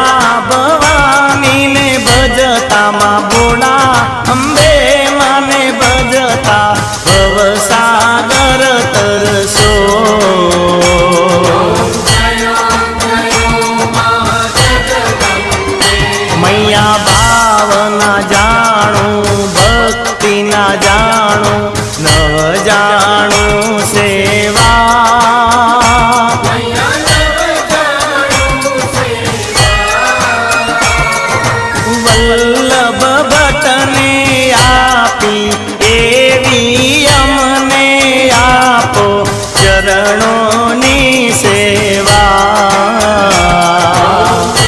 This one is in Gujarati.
ભોળા ભવાની ને ભજતા માં ભોળા અંબે માને ભજતા ભવસાગર તરસો મૈયા ભાવના જાણું ભક્તિ ના જાણું નવ જાણું સેવા વલ્લભ